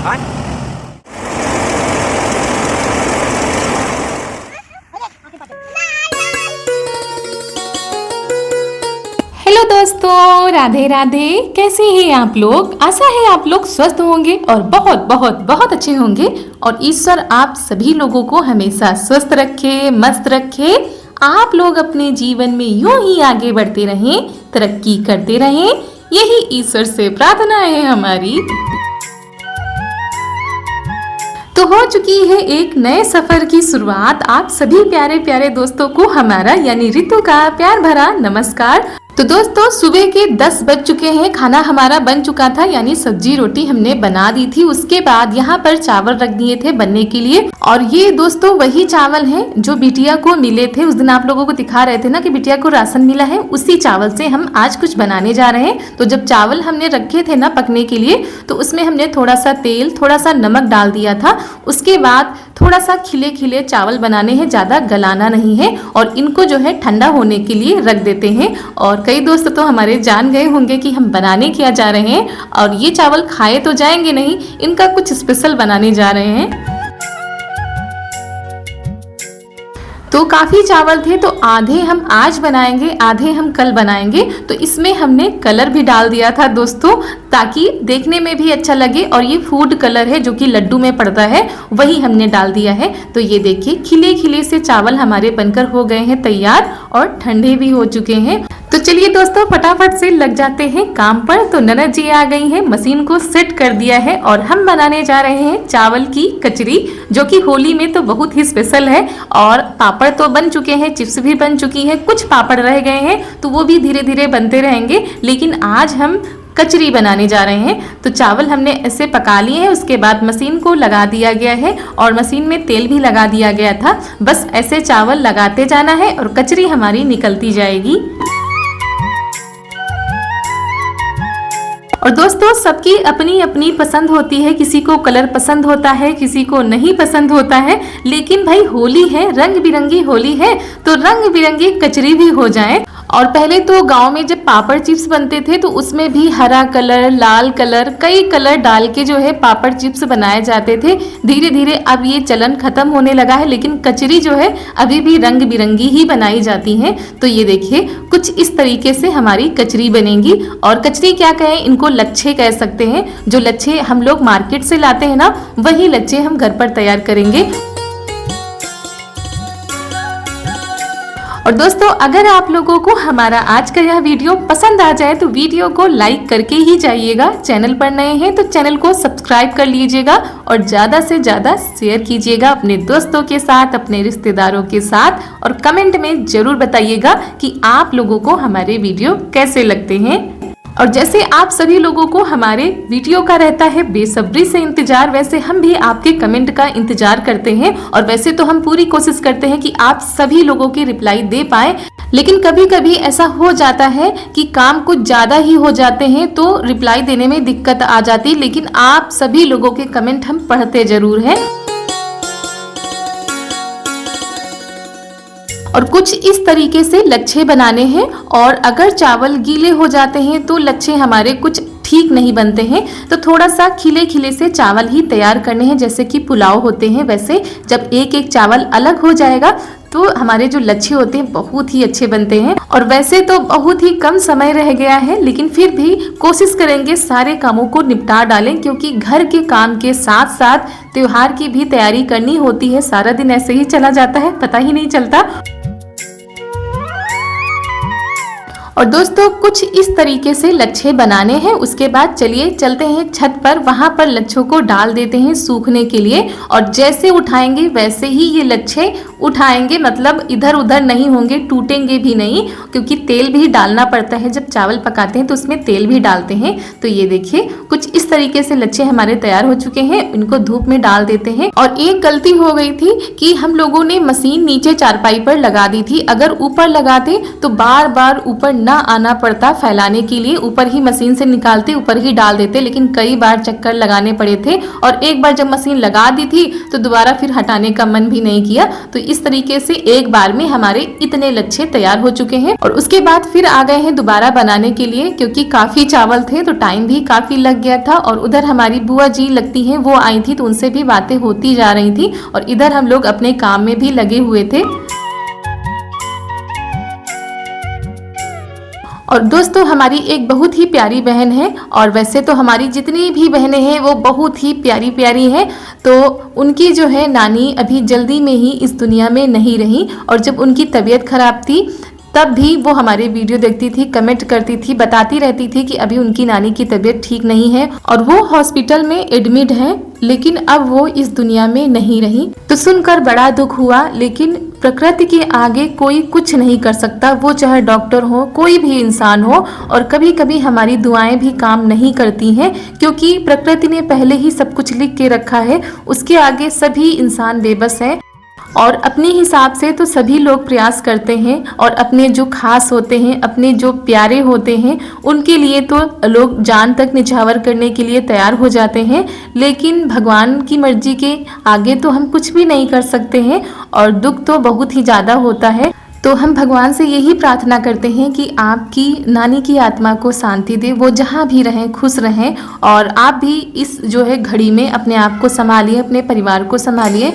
Hello दोस्तों, राधे राधे। कैसे हैं आप लोग? आशा है आप लोग स्वस्थ होंगे और बहुत बहुत बहुत अच्छे होंगे। और ईश्वर आप सभी लोगों को हमेशा स्वस्थ रखे, मस्त रखे। आप लोग अपने जीवन में यूं ही आगे बढ़ते रहें, तरक्की करते रहें, यही ईश्वर से प्रार्थना है हमारी। तो हो चुकी है एक नए सफर की शुरुआत। आप सभी प्यारे प्यारे दोस्तों को हमारा यानी रितु का प्यार भरा नमस्कार। तो दोस्तों, सुबह के 10 बज चुके हैं। खाना हमारा बन चुका था, यानी सब्जी रोटी हमने बना दी थी। उसके बाद यहाँ पर चावल रख दिए थे बनने के लिए। और ये दोस्तों वही चावल हैं जो बिटिया को मिले थे। उस दिन आप लोगों को दिखा रहे थे ना कि बिटिया को राशन मिला है, उसी चावल से हम आज कुछ बनाने जा रहे हैं। तो जब चावल हमने रखे थे ना पकने के लिए, तो उसमें हमने थोड़ा सा तेल, थोड़ा सा नमक डाल दिया था। उसके बाद थोड़ा सा खिले खिले चावल बनाने हैं, ज़्यादा गलाना नहीं है। और इनको जो है ठंडा होने के लिए रख देते हैं। और कई दोस्त तो हमारे जान गए होंगे कि हम बनाने क्या जा रहे हैं। और ये चावल खाए तो जाएंगे नहीं, इनका कुछ स्पेशल बनाने जा रहे हैं। तो काफ़ी चावल थे, तो आधे हम आज बनाएंगे, आधे हम कल बनाएंगे। तो इसमें हमने कलर भी डाल दिया था दोस्तों, ताकि देखने में भी अच्छा लगे। और ये फूड कलर है जो कि लड्डू में पड़ता है, वही हमने डाल दिया है। तो ये देखिए खिले खिले से चावल हमारे बनकर हो गए हैं तैयार और ठंडे भी हो चुके हैं। तो चलिए दोस्तों, फटाफट से लग जाते हैं काम पर। तो ननद जी आ गई हैं, मशीन को सेट कर दिया है और हम बनाने जा रहे हैं चावल की कचरी, जो कि होली में तो बहुत ही स्पेशल है। और पापड़ तो बन चुके हैं, चिप्स भी बन चुकी हैं, कुछ पापड़ रह गए हैं, तो वो भी धीरे धीरे बनते रहेंगे। लेकिन आज हम कचरी बनाने जा रहे हैं। तो चावल हमने ऐसे पका लिए हैं, उसके बाद मशीन को लगा दिया गया है और मशीन में तेल भी लगा दिया गया था। बस ऐसे चावल लगाते जाना है और कचरी हमारी निकलती जाएगी। और दोस्तों, सबकी अपनी अपनी पसंद होती है। किसी को कलर पसंद होता है, किसी को नहीं पसंद होता है। लेकिन भाई होली है, रंग बिरंगी होली है, तो रंग बिरंगी कचरी भी हो जाए। और पहले तो गांव में जब पापड़ चिप्स बनते थे, तो उसमें भी हरा कलर, लाल कलर, कई कलर डाल के जो है पापड़ चिप्स बनाए जाते थे। धीरे धीरे अब ये चलन खत्म होने लगा है, लेकिन कचरी जो है अभी भी रंग बिरंगी ही बनाई जाती है। तो ये देखिए कुछ इस तरीके से हमारी कचरी बनेगी। और कचरी क्या कहें, इनको लच्छे कह सकते हैं। जो लच्छे हम लोग मार्केट से लाते हैं ना, वही लच्छे हम घर पर तैयार करेंगे। और दोस्तों, अगर आप लोगों को हमारा आज का यह वीडियो पसंद आ जाए तो वीडियो को लाइक करके ही जाइएगा। चैनल पर नए हैं तो चैनल को सब्सक्राइब कर लीजिएगा और ज़्यादा से ज़्यादा शेयर कीजिएगा अपने दोस्तों के साथ, अपने रिश्तेदारों के साथ। और कमेंट में ज़रूर बताइएगा कि आप लोगों को हमारे वीडियो कैसे लगते हैं। और जैसे आप सभी लोगों को हमारे वीडियो का रहता है बेसब्री से इंतजार, वैसे हम भी आपके कमेंट का इंतजार करते हैं। और वैसे तो हम पूरी कोशिश करते हैं कि आप सभी लोगों की रिप्लाई दे पाए। लेकिन कभी कभी ऐसा हो जाता है कि काम कुछ ज़्यादा ही हो जाते हैं, तो रिप्लाई देने में दिक्कत आ जाती है। लेकिन आप सभी लोगों के कमेंट हम पढ़ते जरूर हैं। और कुछ इस तरीके से लच्छे बनाने हैं। और अगर चावल गीले हो जाते हैं तो लच्छे हमारे कुछ ठीक नहीं बनते हैं। तो थोड़ा सा खिले खिले से चावल ही तैयार करने हैं, जैसे कि पुलाव होते हैं वैसे। जब एक एक चावल अलग हो जाएगा तो हमारे जो लच्छे होते हैं बहुत ही अच्छे बनते हैं। और वैसे तो बहुत ही कम समय रह गया है, लेकिन फिर भी कोशिश करेंगे सारे कामों को निपटा डालें, क्योंकि घर के काम के साथ साथ त्योहार की भी तैयारी करनी होती है। सारा दिन ऐसे ही चला जाता है, पता ही नहीं चलता। और दोस्तों, कुछ इस तरीके से लच्छे बनाने हैं। उसके बाद चलिए चलते हैं छत पर, वहां पर लच्छों को डाल देते हैं सूखने के लिए। और जैसे उठाएंगे वैसे ही ये लच्छे उठाएंगे, मतलब इधर उधर नहीं होंगे, टूटेंगे भी नहीं, क्योंकि तेल भी डालना पड़ता है। जब चावल पकाते हैं तो उसमें तेल भी डालते हैं। तो ये देखिए कुछ इस तरीके से लच्छे हमारे तैयार हो चुके हैं। इनको धूप में डाल देते हैं। और एक गलती हो गई थी कि हम लोगों ने मशीन नीचे चारपाई पर लगा दी थी। अगर ऊपर लगाते तो बार बार ऊपर ना आना पड़ता फैलाने के लिए, ऊपर ही मशीन से निकालते, ऊपर ही डाल देते, लेकिन कई बार चक्कर लगाने पड़े थे और एक बार जब मशीन लगा दी थी तो दोबारा फिर हटाने का मन भी नहीं किया। तो इस तरीके से एक बार में हमारे इतने लच्छे तैयार हो चुके हैं और उसके बाद फिर आ गए हैं दोबारा बनाने के लिए, क्योंकि काफी चावल थे तो टाइम भी काफी लग गया था। और उधर हमारी बुआ जी लगती हैं वो आई थी, तो उनसे भी बातें होती जा रही थी और इधर हम लोग अपने काम में भी लगे हुए थे। और दोस्तों हमारी एक बहुत ही प्यारी बहन है, और वैसे तो हमारी जितनी भी बहनें हैं वो बहुत ही प्यारी प्यारी हैं। तो उनकी जो है नानी अभी जल्दी में ही इस दुनिया में नहीं रही, और जब उनकी तबीयत खराब थी तब भी वो हमारे वीडियो देखती थी, कमेंट करती थी, बताती रहती थी कि अभी उनकी नानी की तबीयत ठीक नहीं है और वो हॉस्पिटल में एडमिट है, लेकिन अब वो इस दुनिया में नहीं रही। तो सुनकर बड़ा दुख हुआ, लेकिन प्रकृति के आगे कोई कुछ नहीं कर सकता, वो चाहे डॉक्टर हो, कोई भी इंसान हो। और कभी कभी हमारी दुआएं भी काम नहीं करती हैं, क्योंकि प्रकृति ने पहले ही सब कुछ लिख के रखा है, उसके आगे सभी इंसान बेबस हैं। और अपने हिसाब से तो सभी लोग प्रयास करते हैं, और अपने जो खास होते हैं, अपने जो प्यारे होते हैं, उनके लिए तो लोग जान तक निछावर करने के लिए तैयार हो जाते हैं, लेकिन भगवान की मर्जी के आगे तो हम कुछ भी नहीं कर सकते हैं और दुख तो बहुत ही ज़्यादा होता है। तो हम भगवान से यही प्रार्थना करते हैं कि आपकी नानी की आत्मा को शांति दे, वो जहाँ भी रहें खुश रहें, और आप भी इस जो है घड़ी में अपने आप को संभालिए, अपने परिवार को संभालिए।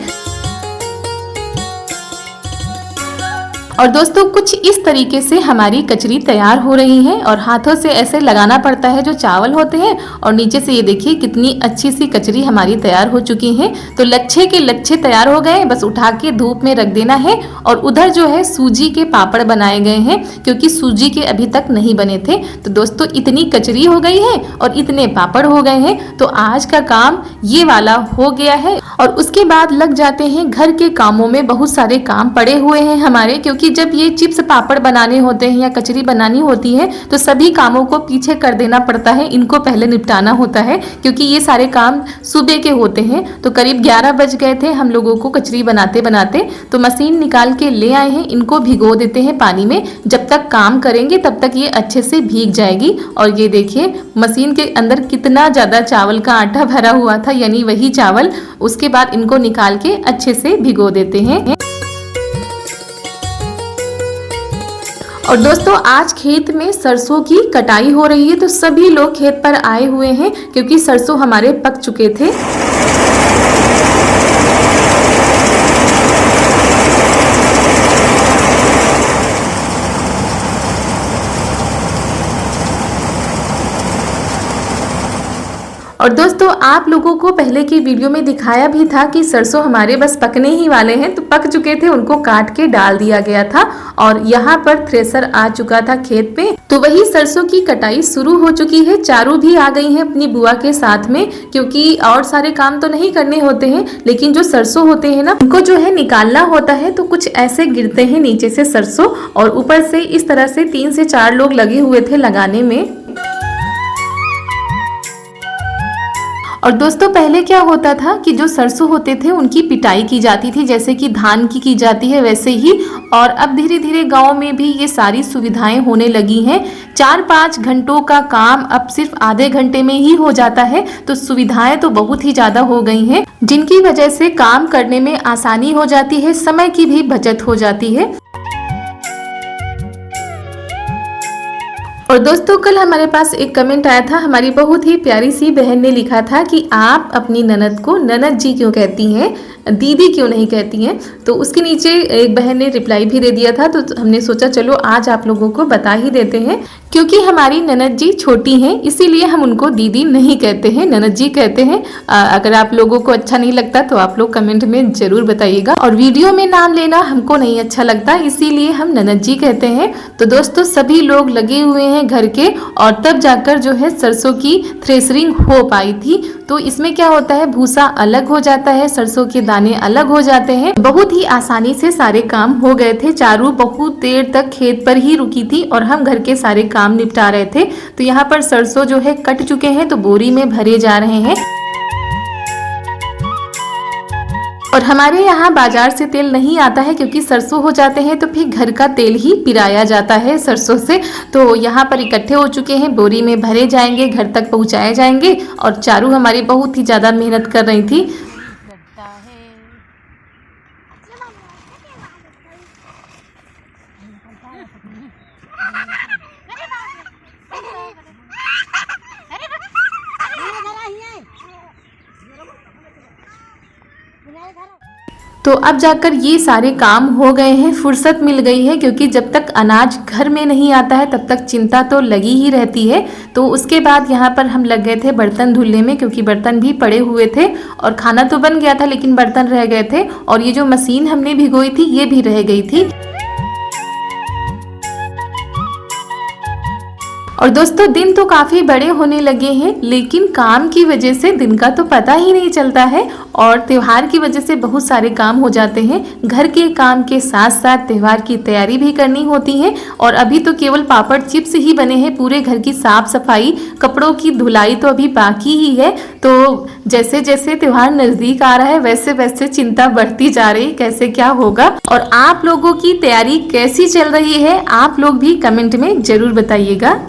और दोस्तों कुछ इस तरीके से हमारी कचरी तैयार हो रही है, और हाथों से ऐसे लगाना पड़ता है जो चावल होते हैं, और नीचे से ये देखिए कितनी अच्छी सी कचरी हमारी तैयार हो चुकी है। तो लच्छे के लच्छे तैयार हो गए, बस उठा के धूप में रख देना है। और उधर जो है सूजी के पापड़ बनाए गए हैं, क्योंकि सूजी के अभी तक नहीं बने थे। तो दोस्तों इतनी कचरी हो गई है और इतने पापड़ हो गए हैं, तो आज का काम ये वाला हो गया है। और उसके बाद लग जाते हैं घर के कामों में, बहुत सारे काम पड़े हुए हैं हमारे, क्योंकि जब ये चिप्स पापड़ बनाने होते हैं या कचरी बनानी होती है तो सभी कामों को पीछे कर देना पड़ता है, इनको पहले निपटाना होता है, क्योंकि ये सारे काम सुबह के होते हैं। तो करीब 11 बज गए थे हम लोगों को कचरी बनाते बनाते, तो मशीन निकाल के ले आए हैं, इनको भिगो देते हैं पानी में। जब तक काम करेंगे तब तक ये अच्छे से भीग जाएगी। और ये देखिए मशीन के अंदर कितना ज़्यादा चावल का आटा भरा हुआ था, यानी वही चावल। उसके बाद इनको निकाल के अच्छे से भिगो देते हैं। और दोस्तों आज खेत में सरसों की कटाई हो रही है, तो सभी लोग खेत पर आए हुए हैं, क्योंकि सरसों हमारे पक चुके थे। और दोस्तों आप लोगों को पहले की वीडियो में दिखाया भी था कि सरसों हमारे बस पकने ही वाले हैं, तो पक चुके थे, उनको काट के डाल दिया गया था। और यहाँ पर थ्रेसर आ चुका था खेत पे, तो वही सरसों की कटाई शुरू हो चुकी है। चारू भी आ गई है अपनी बुआ के साथ में, क्योंकि और सारे काम तो नहीं करने होते हैं, लेकिन जो सरसों होते हैं ना उनको जो है निकालना होता है। तो कुछ ऐसे गिरते हैं नीचे से सरसों, और ऊपर से इस तरह से 3 से 4 लोग लगे हुए थे लगाने में। और दोस्तों पहले क्या होता था कि जो सरसों होते थे उनकी पिटाई की जाती थी, जैसे कि धान की जाती है वैसे ही। और अब धीरे धीरे गांव में भी ये सारी सुविधाएं होने लगी हैं। 4-5 घंटों का काम अब सिर्फ आधे घंटे में ही हो जाता है। तो सुविधाएं तो बहुत ही ज़्यादा हो गई हैं, जिनकी वजह से काम करने में आसानी हो जाती है, समय की भी बचत हो जाती है। और दोस्तों कल हमारे पास एक कमेंट आया था, हमारी बहुत ही प्यारी सी बहन ने लिखा था कि आप अपनी ननद को ननद जी क्यों कहती हैं, दीदी क्यों नहीं कहती हैं। तो उसके नीचे एक बहन ने रिप्लाई भी दे दिया था, तो हमने सोचा चलो आज आप लोगों को बता ही देते हैं। क्योंकि हमारी ननद जी छोटी हैं, इसीलिए हम उनको दीदी नहीं कहते हैं, ननद जी कहते हैं। अगर आप लोगों को अच्छा नहीं लगता तो आप लोग कमेंट में जरूर बताइएगा। और वीडियो में नाम लेना हमको नहीं अच्छा लगता, इसीलिए हम ननद जी कहते हैं। तो दोस्तों सभी लोग लगे हुए हैं घर के, और तब जाकर जो है सरसों की थ्रेसरिंग हो पाई थी। तो इसमें क्या होता है, भूसा अलग हो जाता है, सरसों के दाने अलग हो जाते हैं। बहुत ही आसानी से सारे काम हो गए थे। चारू बहुत देर तक खेत पर ही रुकी थी और हम घर के सारे काम निपटा रहे थे। तो यहाँ पर सरसों जो है कट चुके हैं, तो बोरी में भरे जा रहे हैं। और हमारे यहाँ बाजार से तेल नहीं आता है क्योंकि सरसों हो जाते हैं तो फिर घर का तेल ही पिराया जाता है सरसों से। तो यहाँ पर इकट्ठे हो चुके हैं, बोरी में भरे जाएंगे, घर तक पहुँचाए जाएंगे। और चारू हमारी बहुत ही ज़्यादा मेहनत कर रही थी। तो अब जाकर ये सारे काम हो गए हैं, फुर्सत मिल गई है, क्योंकि जब तक अनाज घर में नहीं आता है तब तक चिंता तो लगी ही रहती है। तो उसके बाद यहाँ पर हम लग गए थे बर्तन धुलने में, क्योंकि बर्तन भी पड़े हुए थे और खाना तो बन गया था लेकिन बर्तन रह गए थे। और ये जो मशीन हमने भिगोई थी ये भी रह गई थी। और दोस्तों दिन तो काफ़ी बड़े होने लगे हैं, लेकिन काम की वजह से दिन का तो पता ही नहीं चलता है। और त्यौहार की वजह से बहुत सारे काम हो जाते हैं। घर के काम के साथ साथ त्यौहार की तैयारी भी करनी होती है। और अभी तो केवल पापड़ चिप्स ही बने हैं, पूरे घर की साफ सफाई, कपड़ों की धुलाई तो अभी बाकी ही है। तो जैसे जैसे त्यौहार नज़दीक आ रहा है वैसे वैसे चिंता बढ़ती जा रही, कैसे क्या होगा। और आप लोगों की तैयारी कैसी चल रही है, आप लोग भी कमेंट में ज़रूर बताइएगा।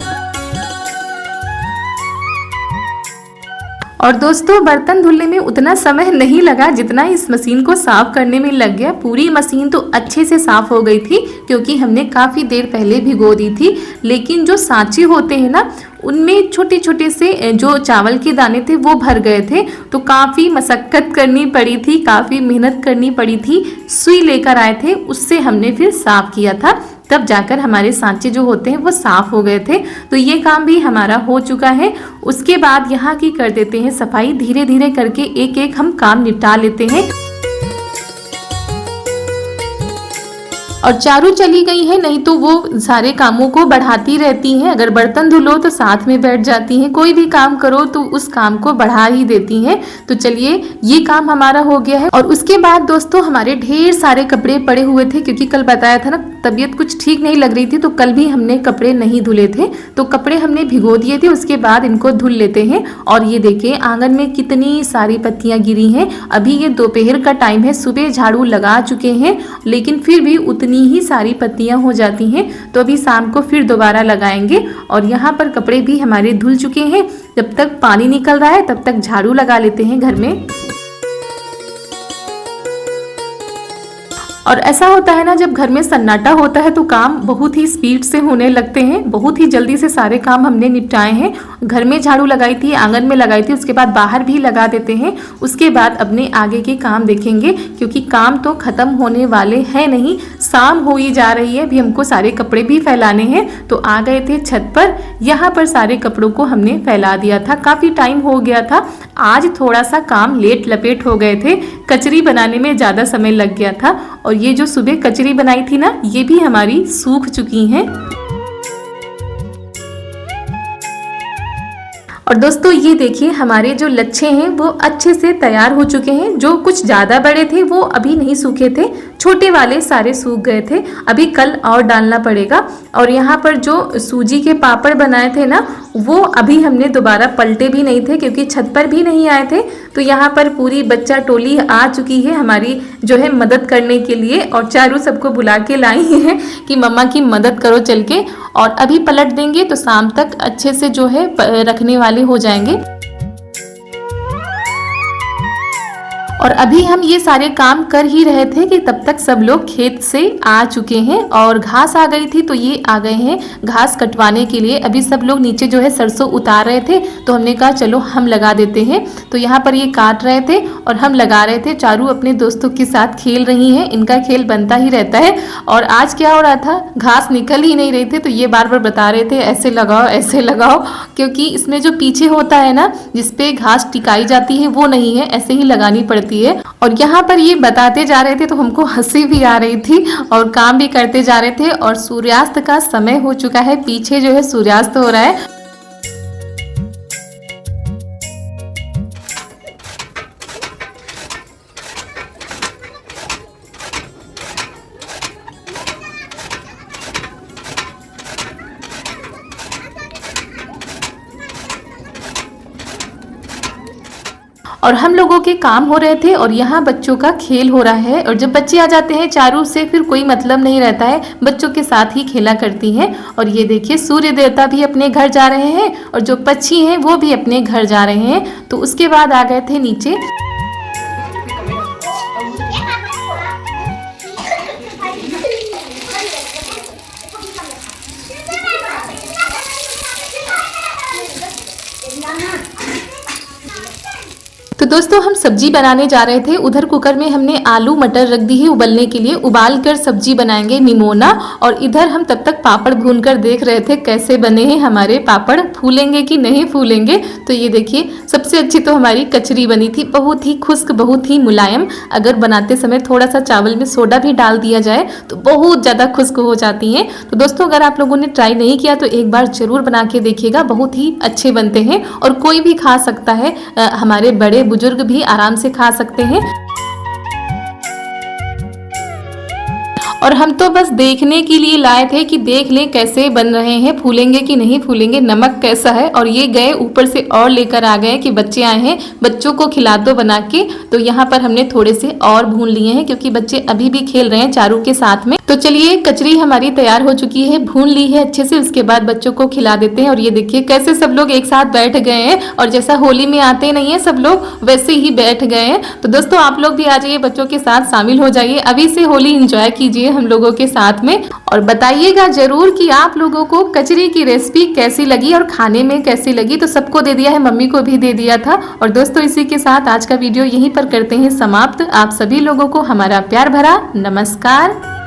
और दोस्तों बर्तन धुलने में उतना समय नहीं लगा जितना इस मशीन को साफ करने में लग गया। पूरी मशीन तो अच्छे से साफ हो गई थी क्योंकि हमने काफ़ी देर पहले भिगो दी थी। लेकिन जो सांचे होते हैं ना, उनमें छोटे छोटे से जो चावल के दाने थे वो भर गए थे। तो काफ़ी मशक्क़त करनी पड़ी थी, काफ़ी मेहनत करनी पड़ी थी। सुई लेकर आए थे, उससे हमने फिर साफ किया था, तब जाकर हमारे सांचे जो होते हैं वो साफ हो गए थे। तो ये काम भी हमारा हो चुका है। उसके बाद यहाँ की कर देते हैं सफाई, धीरे धीरे करके एक एक हम काम निपटा लेते हैं। और चारू चली गई है, नहीं तो वो सारे कामों को बढ़ाती रहती हैं। अगर बर्तन धुलो तो साथ में बैठ जाती हैं, कोई भी काम करो तो उस काम को बढ़ा ही देती हैं। तो चलिए ये काम हमारा हो गया है। और उसके बाद दोस्तों हमारे ढेर सारे कपड़े पड़े हुए थे, क्योंकि कल बताया था ना तबीयत कुछ ठीक नहीं लग रही थी, तो कल भी हमने कपड़े नहीं धुले थे। तो कपड़े हमने भिगो दिए थे, उसके बाद इनको धुल लेते हैं। और ये देखिए आंगन में कितनी सारी पत्तियां गिरी हैं। अभी ये दोपहर का टाइम है, सुबह झाड़ू लगा चुके हैं लेकिन फिर भी उतनी ही सारी पत्तियां हो जाती हैं। तो अभी शाम को फिर दोबारा लगाएंगे। और यहाँ पर कपड़े भी हमारे धुल चुके हैं। जब तक पानी निकल रहा है तब तक झाड़ू लगा लेते हैं घर में। और ऐसा होता है ना, जब घर में सन्नाटा होता है तो काम बहुत ही स्पीड से होने लगते हैं। बहुत ही जल्दी से सारे काम हमने निपटाए हैं। घर में झाड़ू लगाई थी, आंगन में लगाई थी, उसके बाद बाहर भी लगा देते हैं। उसके बाद अपने आगे के काम देखेंगे, क्योंकि काम तो ख़त्म होने वाले हैं नहीं। शाम हो ही जा रही है, अभी हमको सारे कपड़े भी फैलाने हैं। तो आ गए थे छत पर, यहाँ पर सारे कपड़ों को हमने फैला दिया था। काफ़ी टाइम हो गया था, आज थोड़ा सा काम लेट लपेट हो गए थे। कचरी बनाने में ज़्यादा समय लग गया था। और ये जो सुबह कचरी बनाई थी ना, ये भी हमारी सूख चुकी हैं। और दोस्तों ये देखिए हमारे जो लच्छे हैं वो अच्छे से तैयार हो चुके हैं। जो कुछ ज़्यादा बड़े थे वो अभी नहीं सूखे थे, छोटे वाले सारे सूख गए थे। अभी कल और डालना पड़ेगा। और यहाँ पर जो सूजी के पापड़ बनाए थे ना, वो अभी हमने दोबारा पलटे भी नहीं थे क्योंकि छत पर भी नहीं आए थे। तो यहाँ पर पूरी बच्चा टोली आ चुकी है हमारी जो है मदद करने के लिए। और चारू सबको बुला के लाई है कि मम्मा की मदद करो चल के। और अभी पलट देंगे तो शाम तक अच्छे से जो है रखने वाले हो जाएंगे। और अभी हम ये सारे काम कर ही रहे थे कि तब तक सब लोग खेत से आ चुके हैं। और घास आ गई थी तो ये आ गए हैं घास कटवाने के लिए। अभी सब लोग नीचे जो है सरसों उतार रहे थे, तो हमने कहा चलो हम लगा देते हैं। तो यहाँ पर ये काट रहे थे और हम लगा रहे थे। चारू अपने दोस्तों के साथ खेल रही हैं, इनका खेल बनता ही रहता है। और आज क्या हो रहा था, घास निकल ही नहीं रही थे, तो ये बार बार बता रहे थे ऐसे लगाओ ऐसे लगाओ, क्योंकि इसमें जो पीछे होता है ना जिसपे घास टिकाई जाती है वो नहीं है, ऐसे ही लगानी पड़ती है। और यहाँ पर ये बताते जा रहे थे तो हमको हंसी भी आ रही थी और काम भी करते जा रहे थे। और सूर्यास्त का समय हो चुका है, पीछे जो है सूर्यास्त हो रहा है। और हम लोगों के काम हो रहे थे और यहाँ बच्चों का खेल हो रहा है। और जब बच्चे आ जाते हैं चारू से फिर कोई मतलब नहीं रहता है, बच्चों के साथ ही खेला करती हैं। और ये देखिए सूर्य देवता भी अपने घर जा रहे हैं और जो पक्षी हैं वो भी अपने घर जा रहे हैं। तो उसके बाद आ गए थे नीचे। तो दोस्तों हम सब्जी बनाने जा रहे थे। उधर कुकर में हमने आलू मटर रख दी है उबलने के लिए, उबाल कर सब्जी बनाएंगे निमोना। और इधर हम तब तक पापड़ भून कर देख रहे थे कैसे बने हैं हमारे पापड़, फूलेंगे कि नहीं फूलेंगे। तो ये देखिए सबसे अच्छी तो हमारी कचरी बनी थी, बहुत ही खुश्क, बहुत ही मुलायम। अगर बनाते समय थोड़ा सा चावल में सोडा भी डाल दिया जाए तो बहुत ज़्यादा खुश्क हो जाती हैं। तो दोस्तों अगर आप लोगों ने ट्राई नहीं किया तो एक बार ज़रूर बना के देखिएगा, बहुत ही अच्छे बनते हैं और कोई भी खा सकता है, हमारे बड़े बुजुर्ग भी आराम से खा सकते हैं। और हम तो बस देखने के लिए लाए थे कि देख लें कैसे बन रहे हैं, फूलेंगे कि नहीं फूलेंगे, नमक कैसा है। और ये गए ऊपर से और लेकर आ गए कि बच्चे आए हैं, बच्चों को खिला दो बना के। तो यहाँ पर हमने थोड़े से और भून लिए हैं क्योंकि बच्चे अभी भी खेल रहे हैं चारू के साथ में। तो चलिए कचरी हमारी तैयार हो चुकी है, भून ली है अच्छे से, उसके बाद बच्चों को खिला देते हैं। और ये देखिए कैसे सब लोग एक साथ बैठ गए हैं और जैसा होली में आते नहीं है सब लोग वैसे ही बैठ गए हैं। तो दोस्तों आप लोग भी आ जाइए, बच्चों के साथ शामिल हो जाइए, अभी से होली एंजॉय कीजिए हम लोगों के साथ में। और बताइएगा जरूर कि आप लोगों को कचरी की रेसिपी कैसी लगी और खाने में कैसी लगी। तो सबको दे दिया है, मम्मी को भी दे दिया था। और दोस्तों इसी के साथ आज का वीडियो यहीं पर करते हैं समाप्त। आप सभी लोगों को हमारा प्यार भरा नमस्कार।